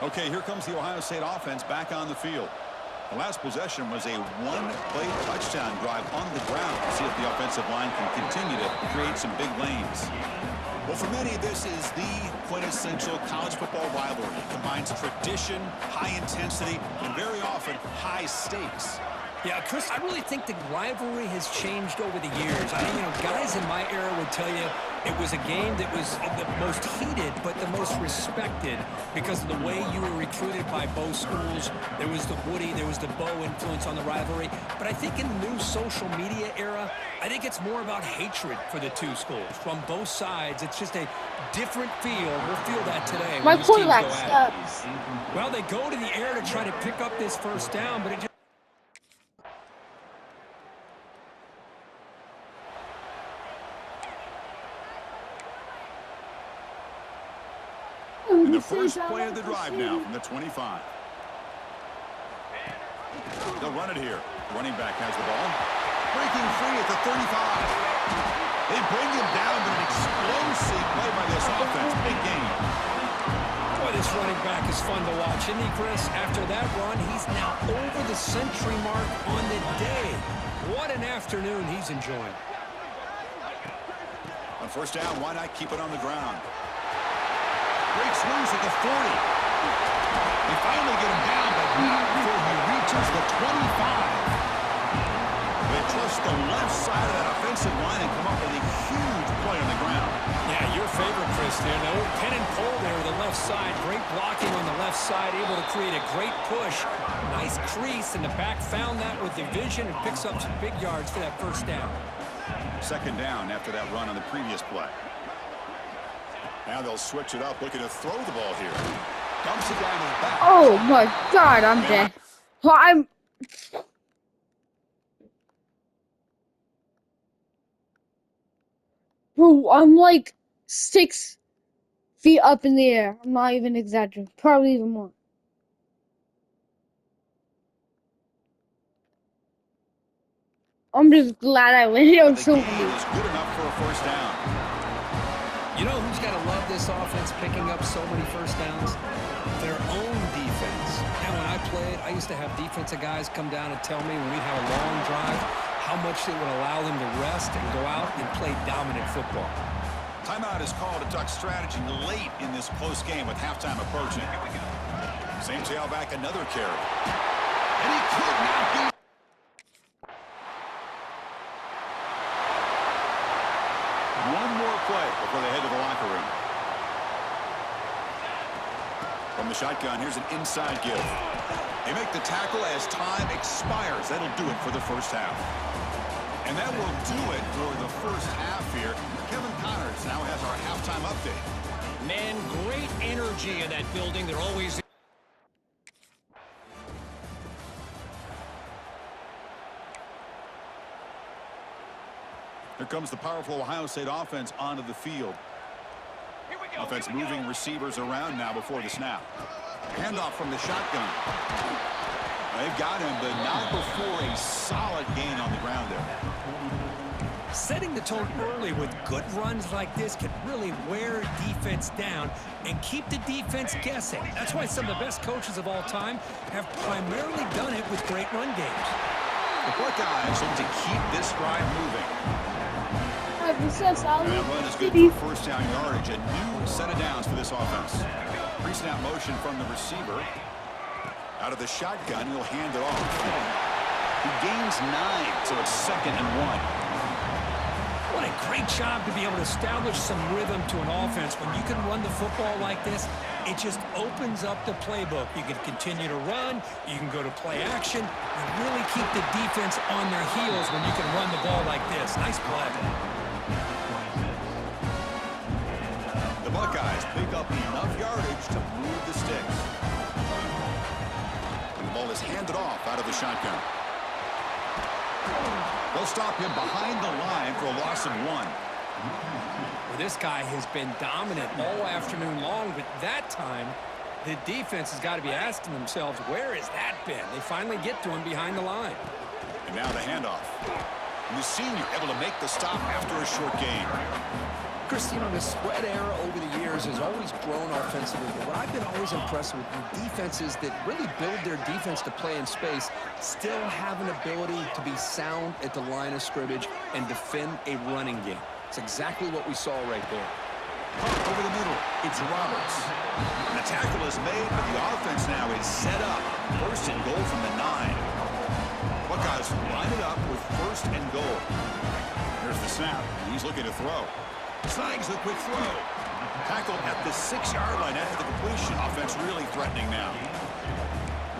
Okay, here comes the Ohio State offense back on the field. The last possession was a one-play touchdown drive on the ground to see if the offensive line can continue to create some big lanes. Well, for many, this is the quintessential college football rivalry. It combines tradition, high intensity, and very often high stakes. Yeah, Chris, I really think the rivalry has changed over the years. Guys in my era would tell you it was a game that was the most heated but the most respected because of the way you were recruited by both schools. There was the Woody, there was the Bo influence on the rivalry. But I think in the new social media era, I think it's more about hatred for the two schools. From both sides, it's just a different feel. We'll feel that today. My quarterback sucks. Well, they go to the air to try to pick up this first down, but it just And the first play of the drive now from the 25. They'll run it here. Running back has the ball. Breaking free at the 35. They bring him down, but an explosive play by this offense. Big gain. Boy, this running back is fun to watch, isn't he, Chris? After that run, he's now over the century mark on the day. What an afternoon he's enjoying. On first down, why not keep it on the ground? Breaks loose at the 40. They finally get him down, but not before he reaches the 25. They trust the left side of that offensive line and come up with a huge play on the ground. Yeah, your favorite, Chris, there. No pin and pull there to the left side. Great blocking on the left side, able to create a great push. Nice crease, and the back found that with the vision and picks up some big yards for that first down. Second down after that run on the previous play. Now they'll switch it up, looking to throw the ball here. Dumps it down to the back. Oh my God, I'm dead. Well, Bro, I'm like 6 feet up in the air. I'm not even exaggerating. Probably even more. I'm just glad I went here. I'm so good enough for a first down. You know who's got to love this offense picking up so many first downs? Their own defense. And when I played, I used to have defensive guys come down and tell me when we'd have a long drive how much it would allow them to rest and go out and play dominant football. Timeout is called to talk strategy late in this close game with halftime approaching. Same tailback, another carry. And he could not be. One more play before they head to the locker room. From the shotgun, here's an inside give. They make the tackle as time expires. That'll do it for the first half. And that will do it for the first half here. Kevin Connors now has our halftime update. Man, great energy in that building. They're always... Here comes the powerful Ohio State offense onto the field. Offense moving receivers around now before the snap. Handoff from the shotgun. They've got him, but not before a solid gain on the ground there. Setting the tone early with good runs like this can really wear defense down and keep the defense guessing. That's why some of the best coaches of all time have primarily done it with great run games. The Buckeyes look to keep this drive moving. That run is good for first down yardage. A new set of downs for this offense. Pre-snap motion from the receiver. Out of the shotgun, he'll hand it off. He gains 9, so it's 2nd and 1. What a great job to be able to establish some rhythm to an offense. When you can run the football like this, it just opens up the playbook. You can continue to run. You can go to play action. You really keep the defense on their heels when you can run the ball like this. Nice play. The Buckeyes pick up enough yardage to move the sticks. And the ball is handed off out of the shotgun. They'll stop him behind the line for a loss of 1. Well, this guy has been dominant all afternoon long, but that time, the defense has got to be asking themselves, where has that been? They finally get to him behind the line. And now the handoff. And the senior able to make the stop after a short gain. Chris, you know, the spread era over the years has always grown offensively, but what I've been always impressed with defenses that really build their defense to play in space still have an ability to be sound at the line of scrimmage and defend a running game. It's exactly what we saw right there. Over the middle, it's Roberts. And the tackle is made, but the offense now is set up. First and goal from the 9. Buckeyes line it up with first and goal. Here's the snap. He's looking to throw. Snags the quick throw. Tackled at the 6-yard line after the completion. Offense really threatening now.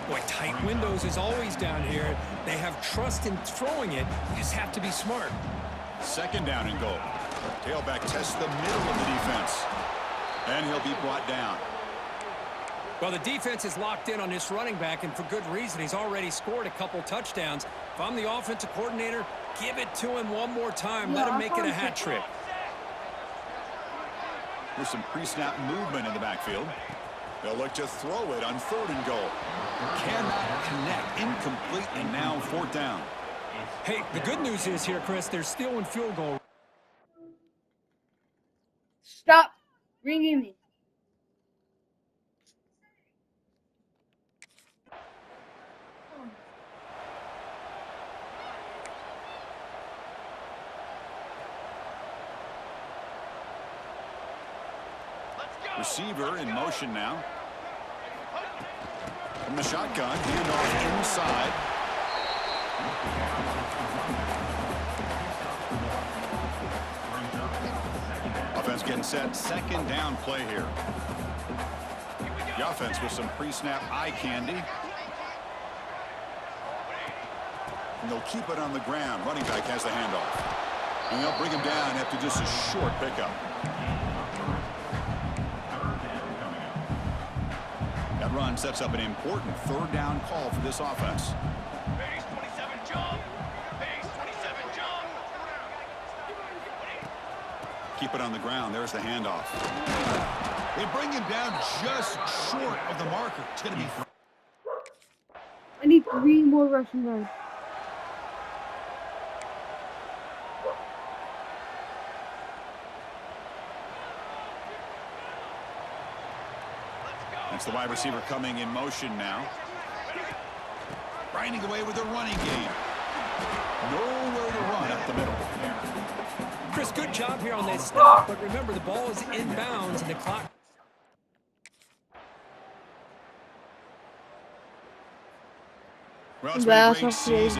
Boy, tight windows is always down here. They have trust in throwing it. You just have to be smart. Second down and goal. Tailback tests the middle of the defense. And he'll be brought down. Well, the defense is locked in on this running back, and for good reason. He's already scored a couple touchdowns. If I'm the offensive coordinator, give it to him one more time. Let him make it a hat trick. There's some pre-snap movement in the backfield. They'll look to throw it on third and goal. Cannot connect. Incomplete, and now fourth down. Hey, the good news is here, Chris, they're still in field goal. Stop ringing me. Receiver in motion now. From the shotgun, handoff inside. Offense getting set. Second down play here. The offense with some pre-snap eye candy. And they'll keep it on the ground. Running back has the handoff. And they'll bring him down after just a short pickup. That run sets up an important third down call for this offense. Base 27 jump. Base 27 jump. Keep it on the ground. There's the handoff. They bring him down just short of the marker. It's going to be... I need 3 more rushing yards. It's the wide receiver coming in motion now. grinding away with a running game. Nowhere to run up the middle. Chris, good job here on that stop, but remember the ball is inbounds and the clock. Well, it's been a great Well, season.